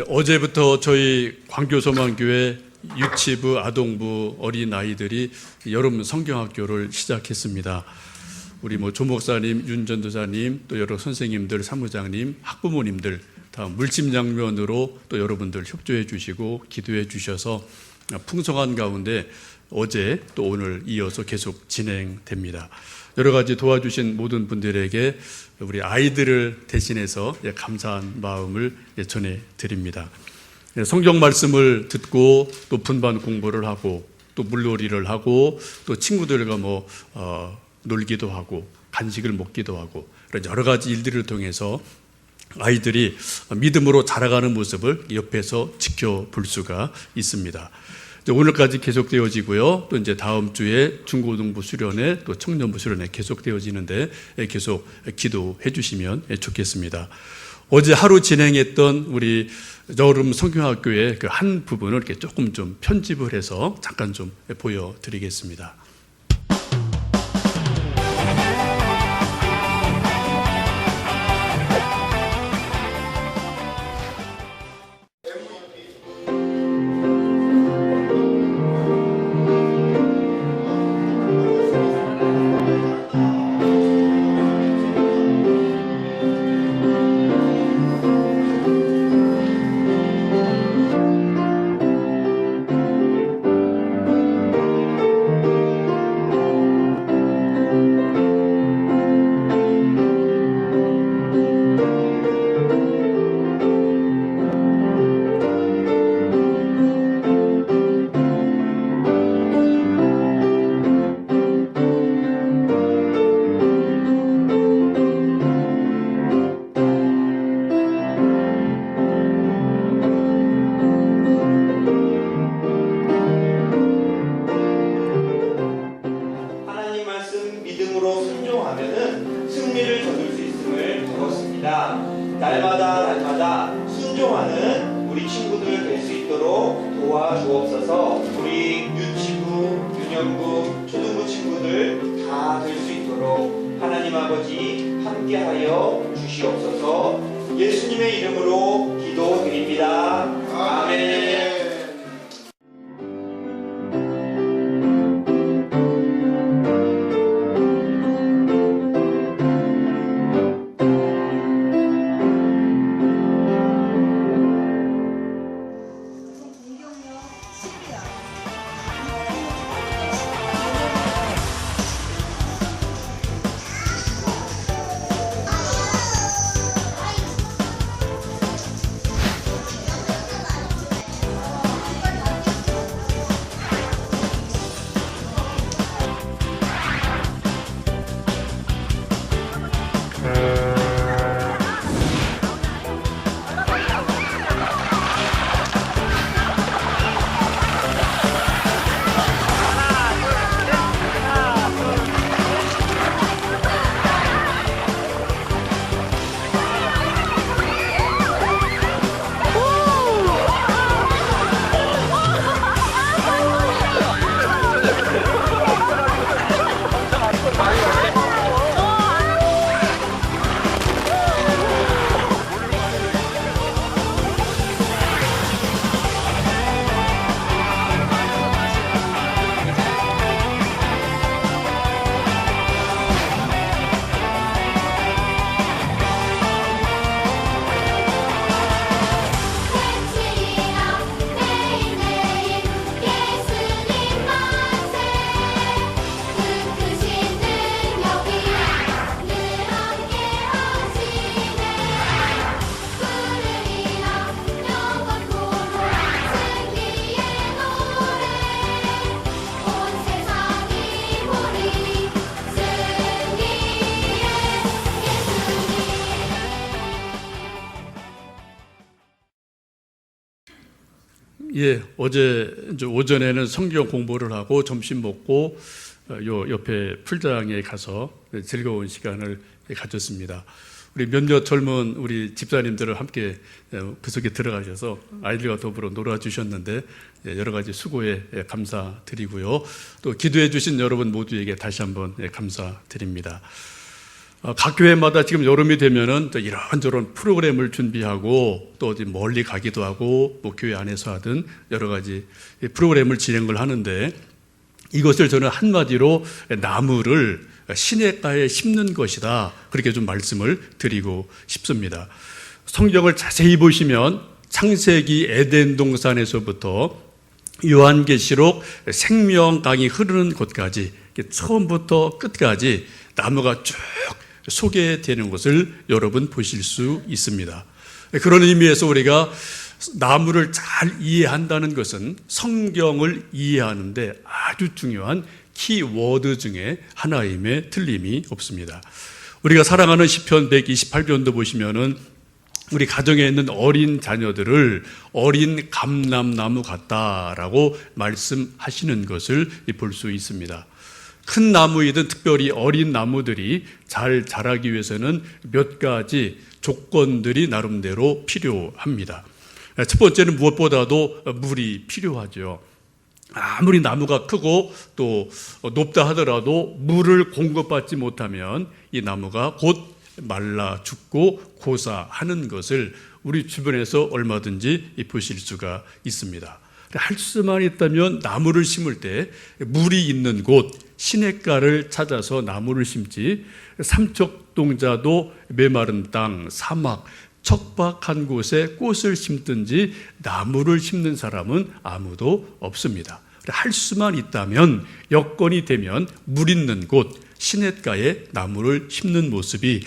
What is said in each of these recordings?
어제부터 저희 광교소망교회 유치부, 아동부, 어린아이들이 여름 성경학교를 시작했습니다. 우리 조 목사님, 윤 전도사님, 또 여러 선생님들, 사무장님, 학부모님들 다 물심양면으로 또 여러분들 협조해 주시고 기도해 주셔서 풍성한 가운데 어제 또 오늘 이어서 계속 진행됩니다. 여러 가지 도와주신 모든 분들에게 우리 아이들을 대신해서 감사한 마음을 전해드립니다. 성경 말씀을 듣고 또 분반 공부를 하고 또 물놀이를 하고 또 친구들과 놀기도 하고 간식을 먹기도 하고 그런 여러 가지 일들을 통해서 아이들이 믿음으로 자라가는 모습을 옆에서 지켜볼 수가 있습니다. 오늘까지 계속되어지고요. 또 이제 다음 주에 중고등부 수련회 또 청년부 수련회 계속되어지는데 계속 기도해 주시면 좋겠습니다. 어제 하루 진행했던 우리 여름 성경학교의 그 한 부분을 이렇게 조금 좀 편집을 해서 잠깐 좀 보여드리겠습니다. 날마다 순종하는 우리 친구들 될 수 있도록 도와주옵소서. 우리 유치부, 유년부, 초등부 친구들 다 될 수 있도록 하나님 아버지 함께하여 주시옵소서. 예수님의 이름으로 기도드립니다. 아멘. 어제 오전에는 성경 공부를 하고 점심 먹고 요 옆에 풀장에 가서 즐거운 시간을 가졌습니다. 우리 몇몇 젊은 우리 집사님들을 함께 그 속에 들어가셔서 아이들과 더불어 놀아주셨는데 여러 가지 수고에 감사드리고요. 또 기도해 주신 여러분 모두에게 다시 한번 감사드립니다. 각 교회마다 지금 여름이 되면은 또 이런저런 프로그램을 준비하고 또 어디 멀리 가기도 하고 뭐 교회 안에서 하든 여러 가지 프로그램을 진행을 하는데, 이것을 저는 한마디로 나무를 시냇가에 심는 것이다, 그렇게 좀 말씀을 드리고 싶습니다. 성경을 자세히 보시면 창세기 에덴 동산에서부터 요한계시록 생명강이 흐르는 곳까지 처음부터 끝까지 나무가 쭉 소개되는 것을 여러분 보실 수 있습니다. 그런 의미에서 우리가 나무를 잘 이해한다는 것은 성경을 이해하는데 아주 중요한 키워드 중에 하나임에 틀림이 없습니다. 우리가 사랑하는 시편 128편도 보시면은 우리 가정에 있는 어린 자녀들을 어린 감람나무 같다라고 말씀하시는 것을 볼 수 있습니다. 큰 나무이든 특별히 어린 나무들이 잘 자라기 위해서는 몇 가지 조건들이 나름대로 필요합니다. 첫 번째는 무엇보다도 물이 필요하죠. 아무리 나무가 크고 또 높다 하더라도 물을 공급받지 못하면 이 나무가 곧 말라 죽고 고사하는 것을 우리 주변에서 얼마든지 보실 수가 있습니다. 할 수만 있다면 나무를 심을 때 물이 있는 곳, 시냇가를 찾아서 나무를 심지, 삼척동자도 메마른 땅, 사막, 척박한 곳에 꽃을 심든지 나무를 심는 사람은 아무도 없습니다. 할 수만 있다면, 여건이 되면 물 있는 곳, 시냇가에 나무를 심는 모습이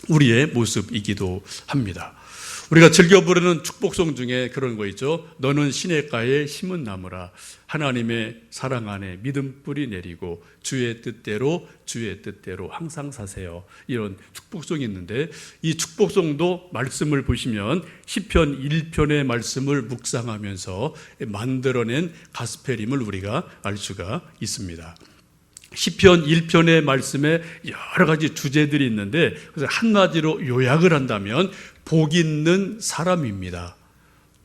우리의 모습이기도 합니다. 우리가 즐겨 부르는 축복송 중에 그런 거 있죠. 너는 시냇가에 심은 나무라, 하나님의 사랑 안에 믿음 뿌리 내리고 주의 뜻대로 항상 사세요. 이런 축복송이 있는데, 이 축복송도 말씀을 보시면 시편 1편의 말씀을 묵상하면서 만들어낸 가스펠임을 우리가 알 수가 있습니다. 시편 1편의 말씀에 여러 가지 주제들이 있는데, 그래서 한마디로 요약을 한다면 복 있는 사람입니다.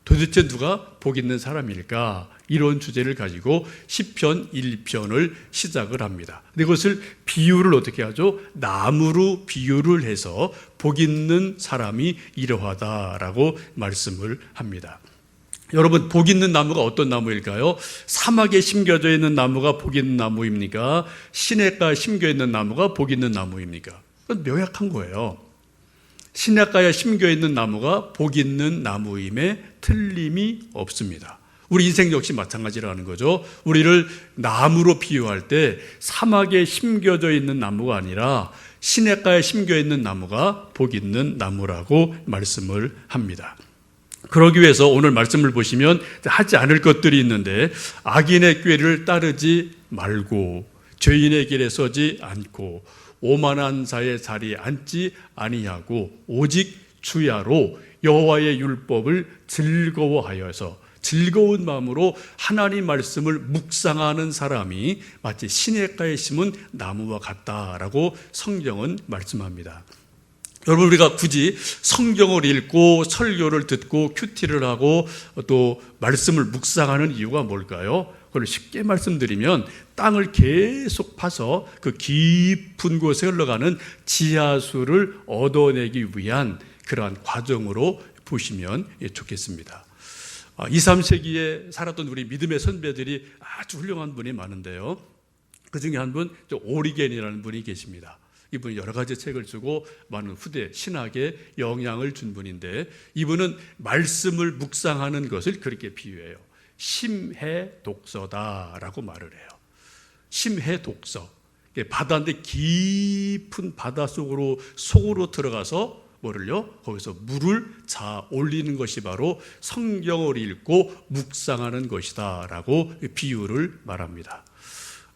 도대체 누가 복 있는 사람일까? 이런 주제를 가지고 시편 1편을 시작을 합니다. 근데 그것을 비유를 어떻게 하죠? 나무로 비유를 해서 복 있는 사람이 이러하다라고 말씀을 합니다. 여러분, 복 있는 나무가 어떤 나무일까요? 사막에 심겨져 있는 나무가 복 있는 나무입니까? 시냇가에 심겨 있는 나무가 복 있는 나무입니까? 그건 명확한 거예요. 시냇가에 심겨 있는 나무가 복 있는 나무임에 틀림이 없습니다. 우리 인생 역시 마찬가지라는 거죠. 우리를 나무로 비유할 때 사막에 심겨져 있는 나무가 아니라 시냇가에 심겨 있는 나무가 복 있는 나무라고 말씀을 합니다. 그러기 위해서 오늘 말씀을 보시면 하지 않을 것들이 있는데, 악인의 꾀를 따르지 말고 죄인의 길에 서지 않고 오만한 자의 자리에 앉지 아니하고 오직 주야로 여호와의 율법을 즐거워하여서 즐거운 마음으로 하나님 말씀을 묵상하는 사람이 마치 시냇가에 심은 나무와 같다라고 성경은 말씀합니다. 여러분, 우리가 굳이 성경을 읽고 설교를 듣고 큐티를 하고 또 말씀을 묵상하는 이유가 뭘까요? 그걸 쉽게 말씀드리면 땅을 계속 파서 그 깊은 곳에 흘러가는 지하수를 얻어내기 위한 그러한 과정으로 보시면 좋겠습니다. 2, 3세기에 살았던 우리 믿음의 선배들이 아주 훌륭한 분이 많은데요. 그 중에 한 분, 오리겐이라는 분이 계십니다. 이분이 여러 가지 책을 쓰고 많은 후대 신학에 영향을 준 분인데, 이분은 말씀을 묵상하는 것을 그렇게 비유해요. 심해 독서다라고 말을 해요. 심해 독서. 바다인데 깊은 바다 속으로 들어가서 뭐를요? 거기서 물을 자 올리는 것이 바로 성경을 읽고 묵상하는 것이다라고 비유를 말합니다.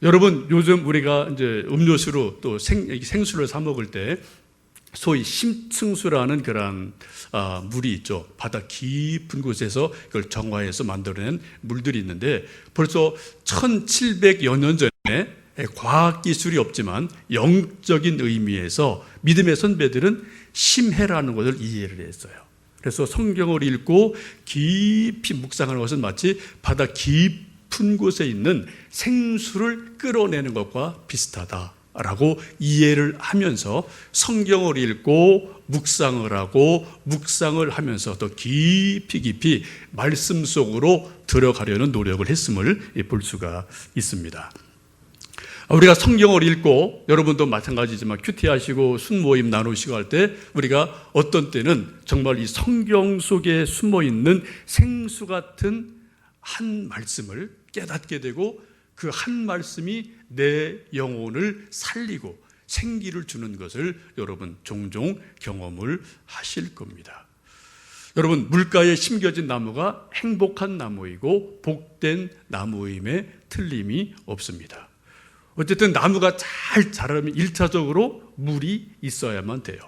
여러분, 요즘 우리가 이제 음료수로 또 생수를 사 먹을 때 소위 심층수라는 그런 물이 있죠. 바다 깊은 곳에서 그걸 정화해서 만들어낸 물들이 있는데, 벌써 1700여 년 전에 과학기술이 없지만 영적인 의미에서 믿음의 선배들은 심해라는 것을 이해를 했어요. 그래서 성경을 읽고 깊이 묵상하는 것은 마치 바다 깊은 곳에 있는 생수를 끌어내는 것과 비슷하다, 라고 이해를 하면서 성경을 읽고 묵상을 하고 묵상을 하면서 더 깊이 말씀 속으로 들어가려는 노력을 했음을 볼 수가 있습니다. 우리가 성경을 읽고 여러분도 마찬가지지만 큐티하시고 순모임 나누시고 할 때 우리가 어떤 때는 정말 이 성경 속에 숨어있는 생수 같은 한 말씀을 깨닫게 되고 그 한 말씀이 내 영혼을 살리고 생기를 주는 것을 여러분 종종 경험을 하실 겁니다. 여러분, 물가에 심겨진 나무가 행복한 나무이고 복된 나무임에 틀림이 없습니다. 어쨌든 나무가 잘 자라면 1차적으로 물이 있어야만 돼요.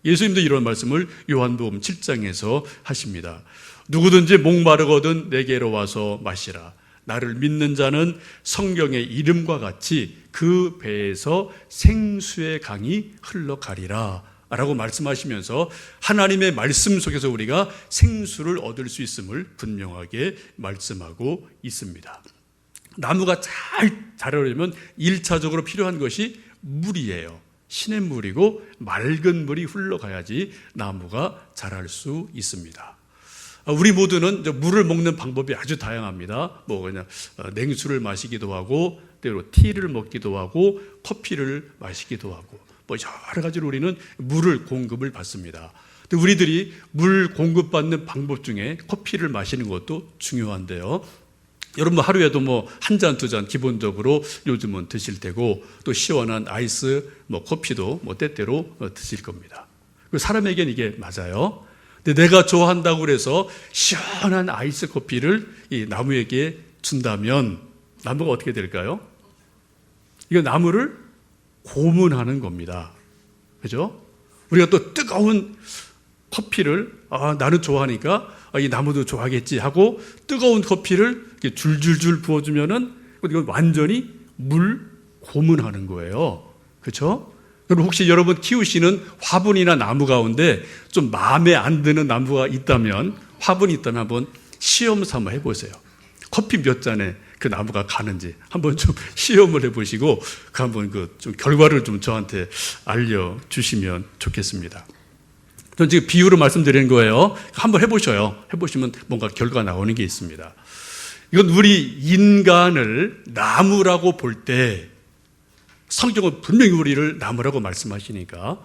예수님도 이런 말씀을 요한복음 7장에서 하십니다. 누구든지 목마르거든 내게로 와서 마시라. 나를 믿는 자는 성경의 이름과 같이 그 배에서 생수의 강이 흘러가리라 라고 말씀하시면서 하나님의 말씀 속에서 우리가 생수를 얻을 수 있음을 분명하게 말씀하고 있습니다. 나무가 잘 자라려면 1차적으로 필요한 것이 물이에요. 시냇물이고 맑은 물이 흘러가야지 나무가 자랄 수 있습니다. 우리 모두는 물을 먹는 방법이 아주 다양합니다. 그냥 냉수를 마시기도 하고 때로 티를 먹기도 하고 커피를 마시기도 하고 여러 가지로 우리는 물을 공급을 받습니다. 근데 우리들이 물 공급받는 방법 중에 커피를 마시는 것도 중요한데요. 여러분 하루에도 한 잔, 두 잔 기본적으로 요즘은 드실 테고 또 시원한 아이스 커피도 때때로 드실 겁니다. 사람에겐 이게 맞아요. 근데 내가 좋아한다고 그래서 시원한 아이스 커피를 이 나무에게 준다면 나무가 어떻게 될까요? 이거 나무를 고문하는 겁니다. 그죠? 우리가 또 뜨거운 커피를 나는 좋아하니까 이 나무도 좋아하겠지 하고 뜨거운 커피를 이렇게 줄줄줄 부어주면은 이건 완전히 물 고문하는 거예요. 그렇죠? 그럼 혹시 여러분 키우시는 화분이나 나무 가운데 좀 마음에 안 드는 나무가 있다면, 화분이 있다면 한번 시험 삼아 해보세요. 커피 몇 잔에 그 나무가 가는지 한번 좀 시험을 해보시고 한번 좀 결과를 좀 저한테 알려주시면 좋겠습니다. 저는 지금 비유로 말씀드리는 거예요. 한번 해보셔요. 해보시면 뭔가 결과가 나오는 게 있습니다. 이건 우리 인간을 나무라고 볼 때 성경은 분명히 우리를 나무라고 말씀하시니까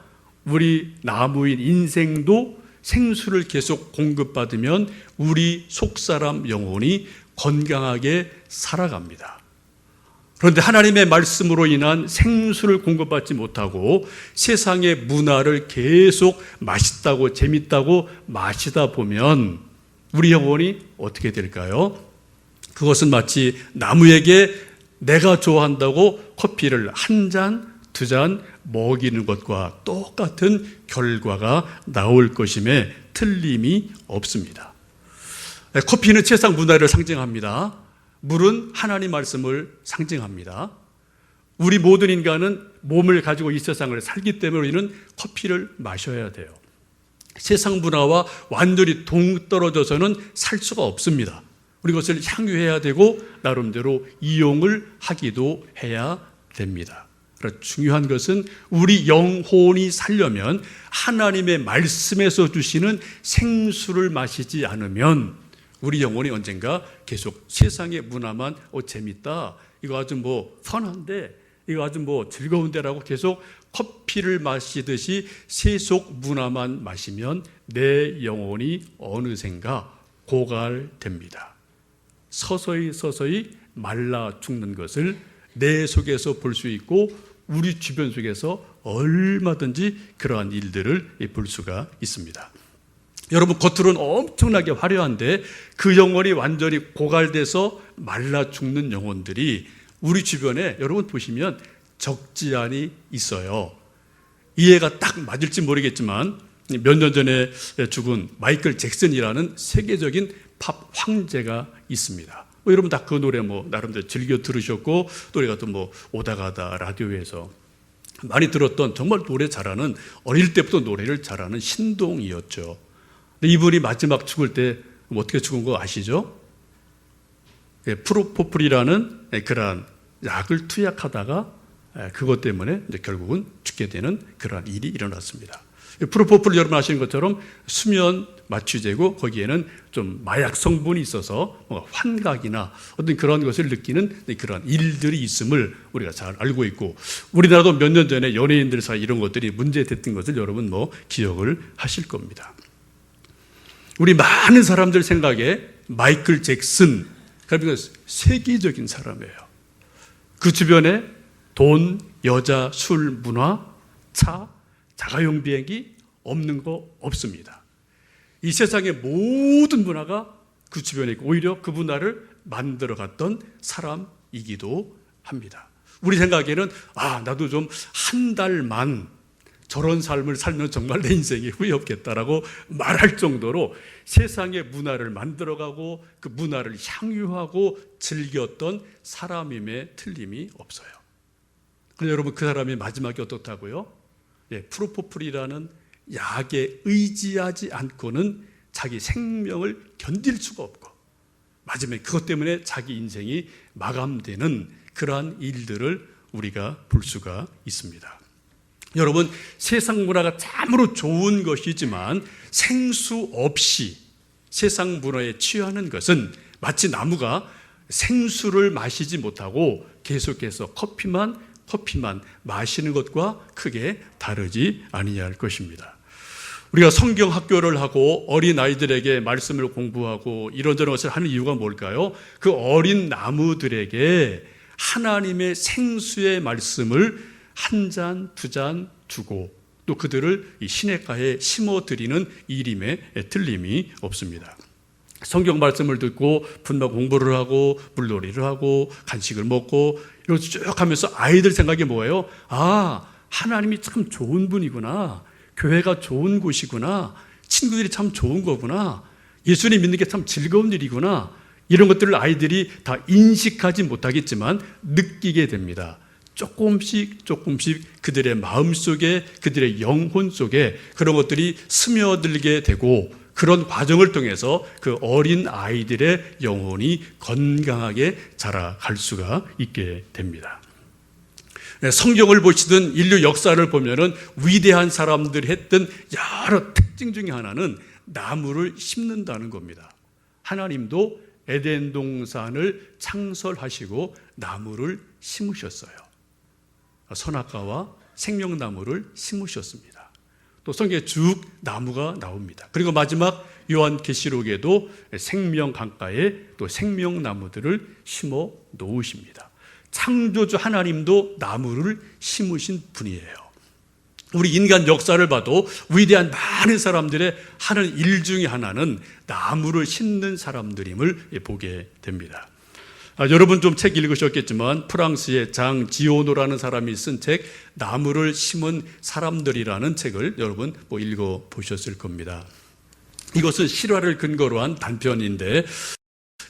우리 나무인 인생도 생수를 계속 공급받으면 우리 속사람 영혼이 건강하게 살아갑니다. 그런데 하나님의 말씀으로 인한 생수를 공급받지 못하고 세상의 문화를 계속 맛있다고 재밌다고 마시다 보면 우리 영혼이 어떻게 될까요? 그것은 마치 나무에게 내가 좋아한다고 커피를 한 잔, 두 잔 먹이는 것과 똑같은 결과가 나올 것임에 틀림이 없습니다. 커피는 세상 문화를 상징합니다. 물은 하나님 말씀을 상징합니다. 우리 모든 인간은 몸을 가지고 이 세상을 살기 때문에 우리는 커피를 마셔야 돼요. 세상 문화와 완전히 동떨어져서는 살 수가 없습니다. 우리 그것을 향유해야 되고 나름대로 이용을 하기도 해야 됩니다. 그러나 중요한 것은 우리 영혼이 살려면 하나님의 말씀에서 주시는 생수를 마시지 않으면 우리 영혼이 언젠가 계속 세상의 문화만 재밌다, 이거 아주 편한데, 이거 아주 즐거운데라고 계속 커피를 마시듯이 세속 문화만 마시면 내 영혼이 어느샌가 고갈됩니다. 서서히 말라 죽는 것을 내 속에서 볼 수 있고 우리 주변 속에서 얼마든지 그러한 일들을 볼 수가 있습니다. 여러분 겉으로는 엄청나게 화려한데 그 영혼이 완전히 고갈돼서 말라 죽는 영혼들이 우리 주변에 여러분 보시면 적지 않이 있어요. 이해가 딱 맞을지 모르겠지만 몇 년 전에 죽은 마이클 잭슨이라는 세계적인 팝 황제가 있습니다. 여러분 다 그 노래 나름대로 즐겨 들으셨고 또 우리가 또 오다가다 라디오에서 많이 들었던 정말 노래 잘하는, 어릴 때부터 노래를 잘하는 신동이었죠. 근데 이분이 마지막 죽을 때 어떻게 죽은 거 아시죠? 프로포폴이라는 그러한 약을 투약하다가 그것 때문에 이제 결국은 죽게 되는 그러한 일이 일어났습니다. 프로포폴 여러분 아시는 것처럼 수면 마취제고 거기에는 좀 마약 성분이 있어서 뭔가 환각이나 어떤 그런 것을 느끼는 그런 일들이 있음을 우리가 잘 알고 있고, 우리나라도 몇 년 전에 연예인들 사이 이런 것들이 문제됐던 것을 여러분 기억을 하실 겁니다. 우리 많은 사람들 생각에 마이클 잭슨, 그러니까 세계적인 사람이에요. 그 주변에 돈, 여자, 술, 문화, 차, 자가용 비행기 없는 거 없습니다. 이 세상의 모든 문화가 그 주변에 있고 오히려 그 문화를 만들어갔던 사람이기도 합니다. 우리 생각에는 나도 좀 한 달만 저런 삶을 살면 정말 내 인생이 후회 없겠다라고 말할 정도로 세상의 문화를 만들어가고 그 문화를 향유하고 즐겼던 사람임에 틀림이 없어요. 그런데 여러분, 그 사람이 마지막에 어떻다고요? 프로포폴이라는 약에 의지하지 않고는 자기 생명을 견딜 수가 없고 마지막에 그것 때문에 자기 인생이 마감되는 그러한 일들을 우리가 볼 수가 있습니다. 여러분, 세상 문화가 참으로 좋은 것이지만 생수 없이 세상 문화에 취하는 것은 마치 나무가 생수를 마시지 못하고 계속해서 커피만 마시는 것과 크게 다르지 아니할 것입니다. 우리가 성경 학교를 하고 어린 아이들에게 말씀을 공부하고 이런저런 것을 하는 이유가 뭘까요? 그 어린 나무들에게 하나님의 생수의 말씀을 한 잔, 두 잔 주고 또 그들을 이 시냇가에 심어드리는 일임에 틀림이 없습니다. 성경 말씀을 듣고 분명 공부를 하고 물놀이를 하고 간식을 먹고 이렇게 쭉 하면서 아이들 생각이 뭐예요? 하나님이 참 좋은 분이구나. 교회가 좋은 곳이구나. 친구들이 참 좋은 거구나. 예수님 믿는 게 참 즐거운 일이구나. 이런 것들을 아이들이 다 인식하지 못하겠지만 느끼게 됩니다. 조금씩 그들의 마음속에, 그들의 영혼 속에 그런 것들이 스며들게 되고 그런 과정을 통해서 그 어린 아이들의 영혼이 건강하게 자라갈 수가 있게 됩니다. 성경을 보시든 인류 역사를 보면은 위대한 사람들이 했던 여러 특징 중에 하나는 나무를 심는다는 겁니다. 하나님도 에덴 동산을 창설하시고 나무를 심으셨어요. 선악과와 생명나무를 심으셨습니다. 또 성경에 쭉 나무가 나옵니다. 그리고 마지막 요한계시록에도 생명강가에 또 생명나무들을 심어 놓으십니다. 창조주 하나님도 나무를 심으신 분이에요. 우리 인간 역사를 봐도 위대한 많은 사람들의 하는 일 중에 하나는 나무를 심는 사람들임을 보게 됩니다. 여러분 좀 책 읽으셨겠지만 프랑스의 장 지오노라는 사람이 쓴 책 나무를 심은 사람들이라는 책을 여러분 읽어보셨을 겁니다. 이것은 실화를 근거로 한 단편인데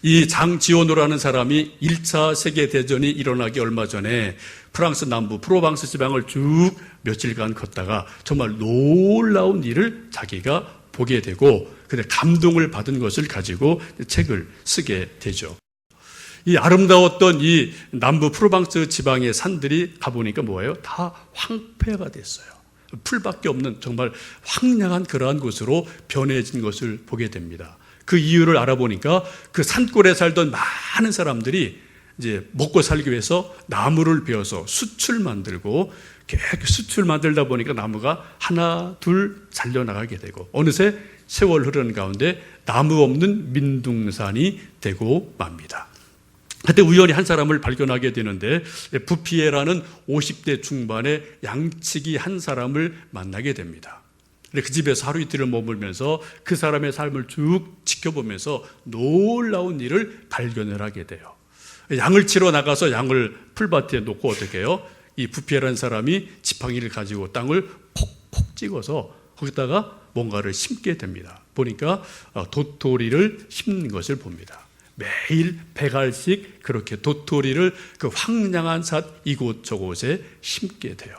이 장 지오노라는 사람이 1차 세계대전이 일어나기 얼마 전에 프랑스 남부 프로방스 지방을 쭉 며칠간 걷다가 정말 놀라운 일을 자기가 보게 되고 근데 감동을 받은 것을 가지고 책을 쓰게 되죠. 이 아름다웠던 이 남부 프로방스 지방의 산들이 가보니까 뭐예요? 다 황폐가 됐어요. 풀밖에 없는 정말 황량한 그러한 곳으로 변해진 것을 보게 됩니다. 그 이유를 알아보니까 그 산골에 살던 많은 사람들이 이제 먹고 살기 위해서 나무를 베어서 숯을 만들고 숯을 만들다 보니까 나무가 하나 둘 잘려나가게 되고 어느새 세월 흐르는 가운데 나무 없는 민둥산이 되고 맙니다. 그때 우연히 한 사람을 발견하게 되는데 부피에라는 50대 중반의 양치기 한 사람을 만나게 됩니다. 그 집에서 하루 이틀을 머물면서 그 사람의 삶을 쭉 지켜보면서 놀라운 일을 발견을 하게 돼요. 양을 치러 나가서 양을 풀밭에 놓고 어떻게 해요? 이 부피에라는 사람이 지팡이를 가지고 땅을 콕콕 찍어서 거기다가 뭔가를 심게 됩니다. 보니까 도토리를 심는 것을 봅니다. 매일 100알씩 그렇게 도토리를 그 황량한 산 이곳저곳에 심게 돼요.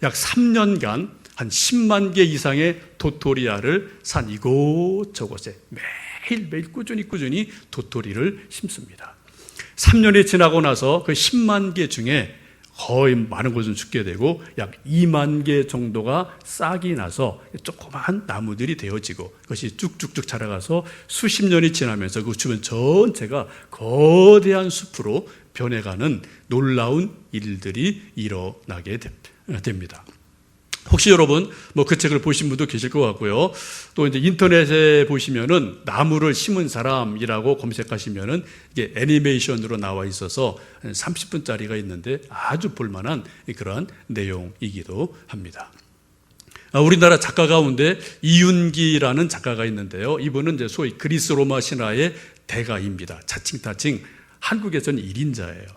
약 3년간 한 10만 개 이상의 도토리알을 산 이곳저곳에 매일 꾸준히 도토리를 심습니다. 3년이 지나고 나서 그 10만 개 중에 거의 많은 곳은 죽게 되고 약 2만 개 정도가 싹이 나서 조그마한 나무들이 되어지고 그것이 쭉쭉쭉 자라가서 수십 년이 지나면서 그 주변 전체가 거대한 숲으로 변해가는 놀라운 일들이 일어나게 됩니다. 혹시 여러분 그 책을 보신 분도 계실 것 같고요. 또 이제 인터넷에 보시면은 나무를 심은 사람이라고 검색하시면은 이게 애니메이션으로 나와 있어서 30분짜리가 있는데 아주 볼만한 그러한 내용이기도 합니다. 우리나라 작가 가운데 이윤기라는 작가가 있는데요. 이분은 이제 소위 그리스 로마 신화의 대가입니다. 자칭 한국에서는 1인자예요.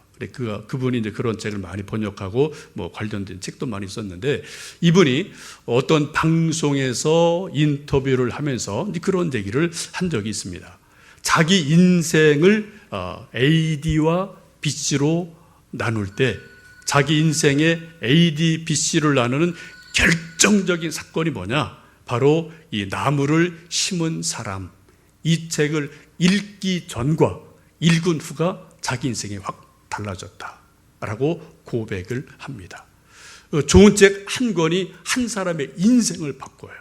그분이 이제 그런 책을 많이 번역하고 관련된 책도 많이 썼는데 이분이 어떤 방송에서 인터뷰를 하면서 그런 얘기를 한 적이 있습니다. 자기 인생을 AD와 BC로 나눌 때 자기 인생의 AD, BC를 나누는 결정적인 사건이 뭐냐? 바로 이 나무를 심은 사람. 이 책을 읽기 전과 읽은 후가 자기 인생이 확 달라졌다라고 고백을 합니다. 좋은 책 한 권이 한 사람의 인생을 바꿔요.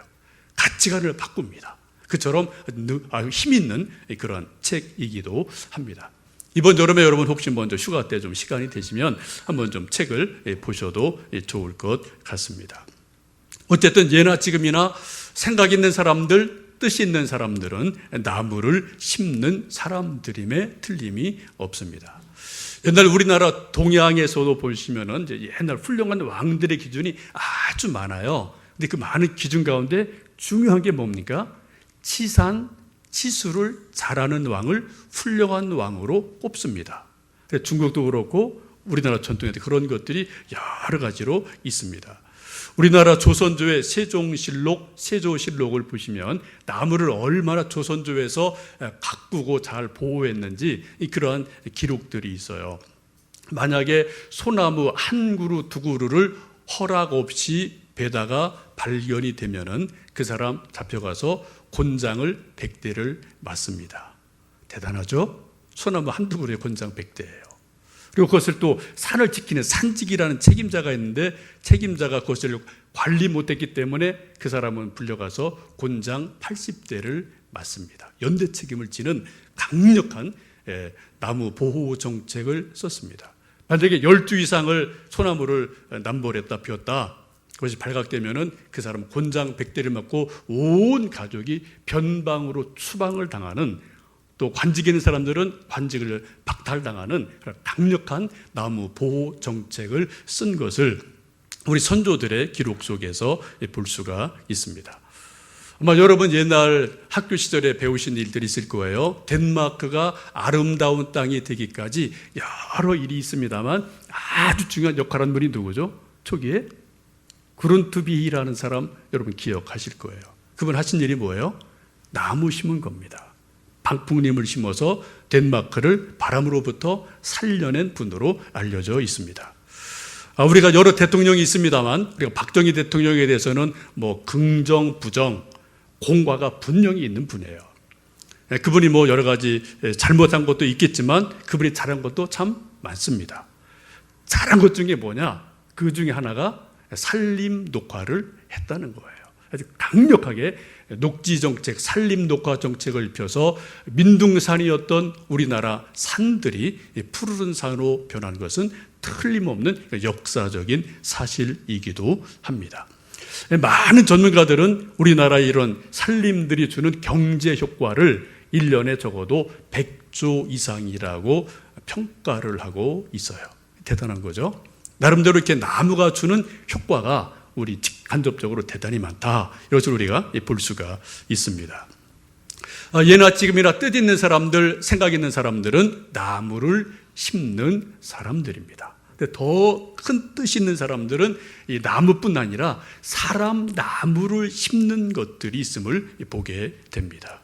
가치관을 바꿉니다. 그처럼 힘 있는 그런 책이기도 합니다. 이번 여름에 여러분 혹시 먼저 휴가 때 좀 시간이 되시면 한번 좀 책을 보셔도 좋을 것 같습니다. 어쨌든 예나 지금이나 생각 있는 사람들, 뜻 있는 사람들은 나무를 심는 사람들임에 틀림이 없습니다. 옛날 우리나라 동양에서도 보시면은 이제 옛날 훌륭한 왕들의 기준이 아주 많아요. 근데 그 많은 기준 가운데 중요한 게 뭡니까? 치산, 치수를 잘하는 왕을 훌륭한 왕으로 꼽습니다. 중국도 그렇고 우리나라 전통에도 그런 것들이 여러 가지로 있습니다. 우리나라 조선조의 세종실록, 세조실록을 보시면 나무를 얼마나 조선조에서 가꾸고 잘 보호했는지 그러한 기록들이 있어요. 만약에 소나무 한 그루 두 그루를 허락 없이 베다가 발견이 되면은 그 사람 잡혀가서 곤장을 100대를 맞습니다. 대단하죠? 소나무 한두 그루에 곤장 100대예요. 그리고 그것을 또 산을 지키는 산직이라는 책임자가 있는데 책임자가 그것을 관리 못했기 때문에 그 사람은 불려가서 곤장 80대를 맞습니다. 연대 책임을 지는 강력한 나무 보호 정책을 썼습니다. 만약에 12 이상을 소나무를 남벌했다 피웠다 그것이 발각되면은 그 사람 곤장 100대를 맞고 온 가족이 변방으로 추방을 당하는 또 관직에 있는 사람들은 관직을 박탈당하는 강력한 나무 보호 정책을 쓴 것을 우리 선조들의 기록 속에서 볼 수가 있습니다. 아마 여러분 옛날 학교 시절에 배우신 일들이 있을 거예요. 덴마크가 아름다운 땅이 되기까지 여러 일이 있습니다만 아주 중요한 역할을 한 분이 누구죠? 초기에 그룬트비히라는 사람 여러분 기억하실 거예요. 그분 하신 일이 뭐예요? 나무 심은 겁니다. 방풍림을 심어서 덴마크를 바람으로부터 살려낸 분으로 알려져 있습니다. 우리가 여러 대통령이 있습니다만 우리가 박정희 대통령에 대해서는 긍정, 부정, 공과가 분명히 있는 분이에요. 그분이 여러 가지 잘못한 것도 있겠지만 그분이 잘한 것도 참 많습니다. 잘한 것 중에 뭐냐? 그 중에 하나가 산림 녹화를 했다는 거예요. 아주 강력하게 녹지정책, 산림녹화 정책을 펴서 민둥산이었던 우리나라 산들이 푸르른 산으로 변한 것은 틀림없는 역사적인 사실이기도 합니다. 많은 전문가들은 우리나라의 이런 산림들이 주는 경제 효과를 1년에 적어도 100조 이상이라고 평가를 하고 있어요. 대단한 거죠. 나름대로 이렇게 나무가 주는 효과가 우리 간접적으로 대단히 많다. 이것을 우리가 볼 수가 있습니다. 예나 지금이나 뜻 있는 사람들, 생각 있는 사람들은 나무를 심는 사람들입니다. 더 큰 뜻 있는 사람들은 이 나무뿐 아니라 사람 나무를 심는 것들이 있음을 보게 됩니다.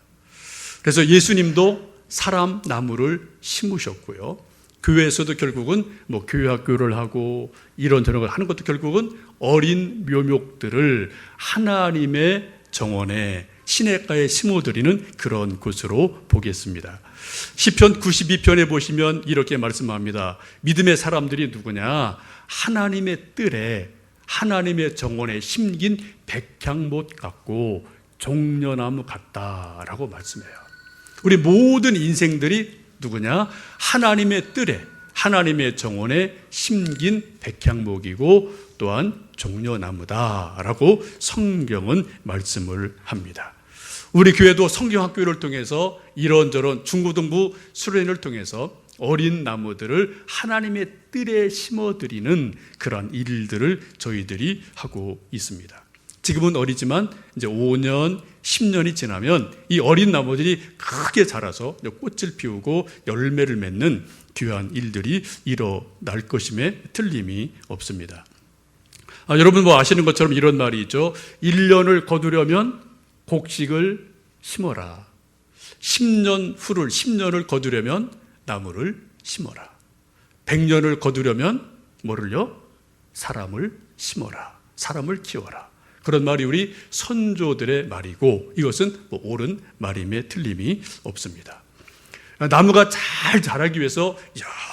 그래서 예수님도 사람 나무를 심으셨고요. 교회에서도 결국은 교회학교를 하고 이런저런 걸 하는 것도 결국은 어린 묘목들을 하나님의 정원에 시냇가에 심어드리는 그런 곳으로 보겠습니다. 시편 92편에 보시면 이렇게 말씀합니다. 믿음의 사람들이 누구냐? 하나님의 뜰에 하나님의 정원에 심긴 백향못 같고 종려나무 같다라고 말씀해요. 우리 모든 인생들이 누구냐? 하나님의 뜰에 하나님의 정원에 심긴 백향목이고 또한 종려나무다라고 성경은 말씀을 합니다. 우리 교회도 성경학교를 통해서 이런저런 중고등부 수련을 통해서 어린 나무들을 하나님의 뜰에 심어드리는 그러한 일들을 저희들이 하고 있습니다. 지금은 어리지만 이제 5년, 10년이 지나면 이 어린 나무들이 크게 자라서 꽃을 피우고 열매를 맺는 귀한 일들이 일어날 것임에 틀림이 없습니다. 여러분 뭐 아시는 것처럼 이런 말이 있죠. 1년을 거두려면 곡식을 심어라. 10년을 거두려면 나무를 심어라. 100년을 거두려면 뭐를요? 사람을 심어라. 사람을 키워라. 그런 말이 우리 선조들의 말이고 이것은 뭐 옳은 말임에 틀림이 없습니다. 나무가 잘 자라기 위해서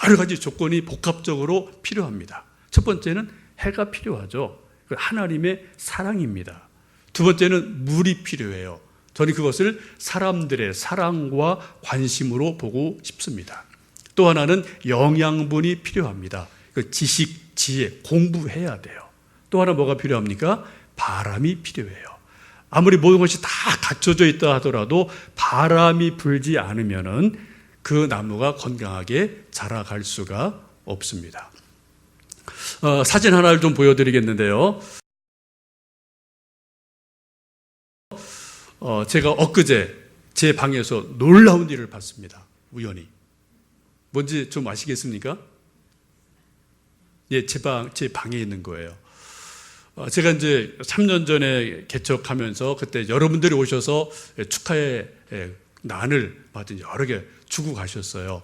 여러 가지 조건이 복합적으로 필요합니다. 첫 번째는 해가 필요하죠. 하나님의 사랑입니다. 두 번째는 물이 필요해요. 저는 그것을 사람들의 사랑과 관심으로 보고 싶습니다. 또 하나는 영양분이 필요합니다. 지식, 지혜, 공부해야 돼요. 또 하나 뭐가 필요합니까? 바람이 필요해요. 아무리 모든 것이 다 갖춰져 있다 하더라도 바람이 불지 않으면은 그 나무가 건강하게 자라갈 수가 없습니다. 사진 하나를 좀 보여드리겠는데요. 제가 엊그제 제 방에서 놀라운 일을 봤습니다. 우연히. 뭔지 좀 아시겠습니까? 예, 제 방에 있는 거예요. 제가 이제 3년 전에 개척하면서 그때 여러분들이 오셔서 축하의 난을 받은 여러 개 주고 가셨어요.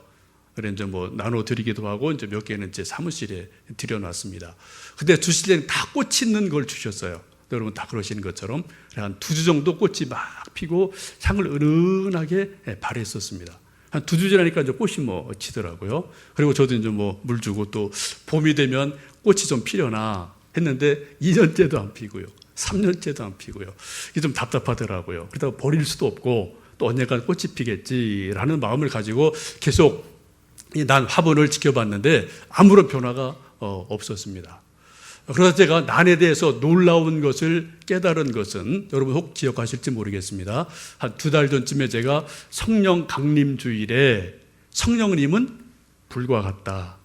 그래 이제 뭐 나눠드리기도 하고 이제 몇 개는 제 사무실에 들여놨습니다. 근데 주실 때는 다 꽃이 있는 걸 주셨어요. 여러분 다 그러시는 것처럼 한 2주 정도 꽃이 막 피고 향을 은은하게 발했었습니다. 한 2주 지나니까 이제 꽃이 뭐 지더라고요. 그리고 저도 이제 뭐 물 주고 또 봄이 되면 꽃이 좀 피려나 했는데 2년째도 안 피고요. 3년째도 안 피고요. 이게 좀 답답하더라고요. 그러다가 버릴 수도 없고 또 언젠가 꽃이 피겠지라는 마음을 가지고 계속 난 화분을 지켜봤는데 아무런 변화가 없었습니다. 그래서 제가 난에 대해서 놀라운 것을 깨달은 것은 여러분 혹 기억하실지 모르겠습니다. 한 2달 전쯤에 제가 성령 강림 주일에 성령님은 불과 같다.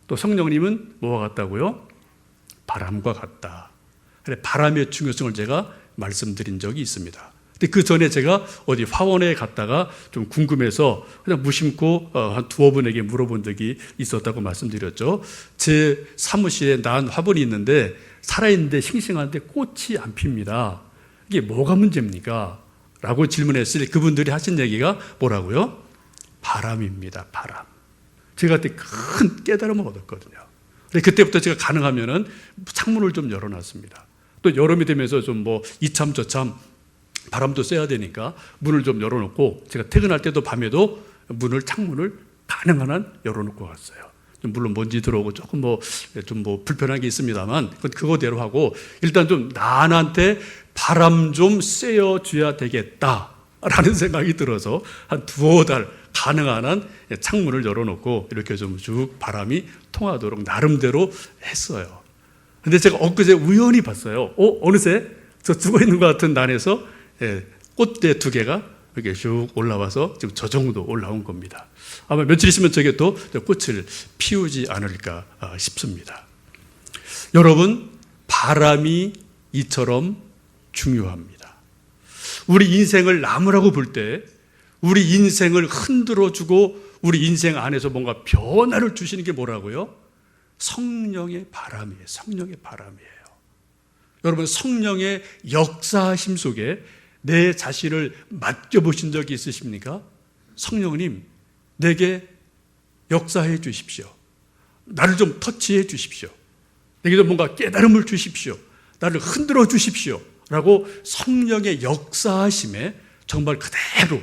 또 성령님은 뭐와 같다고요? 바람과 같다. 그래, 바람의 중요성을 제가 말씀드린 적이 있습니다. 근데 그 전에 제가 어디 화원에 갔다가 좀 궁금해서 그냥 무심코 한 두어 분에게 물어본 적이 있었다고 말씀드렸죠. 제 사무실에 난 화분이 있는데 살아있는데 싱싱한데 꽃이 안 핍니다. 이게 뭐가 문제입니까? 라고 질문했을 때 그분들이 하신 얘기가 뭐라고요? 바람입니다. 바람. 제가 그때 큰 깨달음을 얻었거든요. 그때부터 제가 가능하면은 창문을 좀 열어놨습니다. 또 여름이 되면서 좀 뭐 이참 저참 바람도 쐬야 되니까 문을 좀 열어놓고 제가 퇴근할 때도 밤에도 창문을 가능한 한 열어놓고 갔어요. 물론 먼지 들어오고 조금 좀 불편한 게 있습니다만 그거대로 하고 일단 좀 난한테 바람 좀 쐬어줘야 되겠다라는 생각이 들어서 한 2-5달 가능한 한 창문을 열어놓고 이렇게 좀 쭉 바람이 통하도록 나름대로 했어요. 근데 제가 엊그제 우연히 봤어요. 어느새 저 죽어있는 것 같은 난에서 꽃대 2개가 이렇게 쭉 올라와서 지금 저 정도 올라온 겁니다. 아마 며칠 있으면 저게 또 꽃을 피우지 않을까 싶습니다. 여러분, 바람이 이처럼 중요합니다. 우리 인생을 나무라고 볼 때 우리 인생을 흔들어주고 우리 인생 안에서 뭔가 변화를 주시는 게 뭐라고요? 성령의 바람이에요. 성령의 바람이에요. 여러분, 성령의 역사하심 속에 내 자신을 맡겨보신 적이 있으십니까? 성령님, 내게 역사해 주십시오. 나를 좀 터치해 주십시오. 내게 좀 뭔가 깨달음을 주십시오. 나를 흔들어 주십시오. 라고 성령의 역사하심에 정말 그대로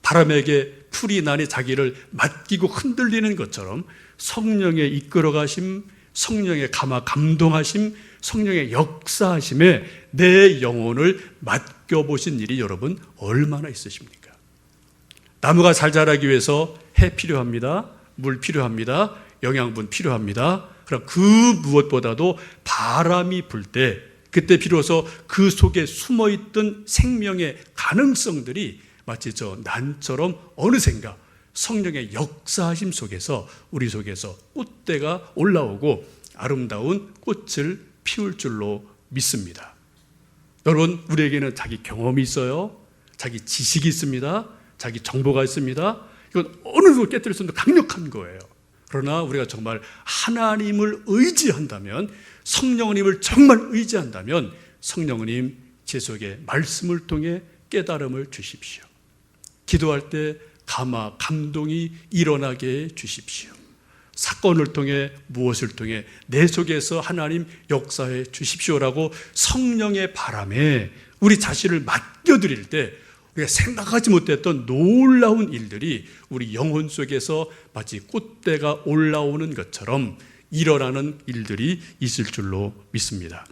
바람에게 풀이 나니 자기를 맡기고 흔들리는 것처럼 성령의 이끌어가심, 성령의 감동하심, 성령의 역사하심에 내 영혼을 맡겨보신 일이 여러분 얼마나 있으십니까? 나무가 잘 자라기 위해서 해 필요합니다. 물 필요합니다. 영양분 필요합니다. 그럼 그 무엇보다도 바람이 불 때 그때 비로소 그 속에 숨어있던 생명의 가능성들이 마치 저 난처럼 어느샌가 성령의 역사하심 속에서 우리 속에서 꽃대가 올라오고 아름다운 꽃을 피울 줄로 믿습니다. 여러분, 우리에게는 자기 경험이 있어요. 자기 지식이 있습니다. 자기 정보가 있습니다. 이건 어느 누구 깨뜨릴 수 없는 강력한 거예요. 그러나 우리가 정말 하나님을 의지한다면, 성령님을 정말 의지한다면 성령님 제 속에 말씀을 통해 깨달음을 주십시오. 기도할 때 감동이 일어나게 해 주십시오. 사건을 통해 무엇을 통해 내 속에서 하나님 역사해 주십시오라고 성령의 바람에 우리 자신을 맡겨드릴 때 우리가 생각하지 못했던 놀라운 일들이 우리 영혼 속에서 마치 꽃대가 올라오는 것처럼 일어나는 일들이 있을 줄로 믿습니다.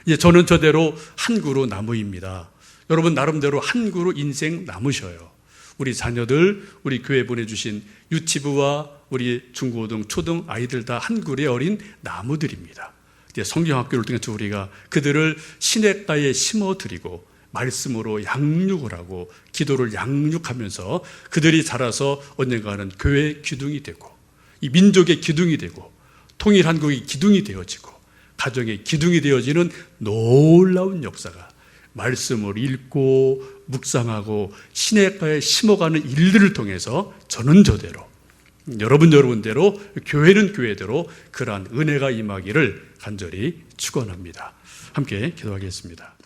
이제 저는 저대로 한 그루 나무입니다. 여러분 나름대로 한 그루 인생 나무셔요. 우리 자녀들, 우리 교회 보내주신 유치부와 우리 중고등, 초등 아이들 다 한 그루의 어린 나무들입니다. 이제 성경학교를 통해서 우리가 그들을 시냇가에 심어드리고 말씀으로 양육을 하고 기도를 양육하면서 그들이 자라서 언젠가는 교회의 기둥이 되고 이 민족의 기둥이 되고 통일한국의 기둥이 되어지고 가정의 기둥이 되어지는 놀라운 역사가 말씀을 읽고 묵상하고 시냇가에 심어가는 일들을 통해서 저는 저대로 여러분대로 교회는 교회대로 그러한 은혜가 임하기를 간절히 축원합니다. 함께 기도하겠습니다.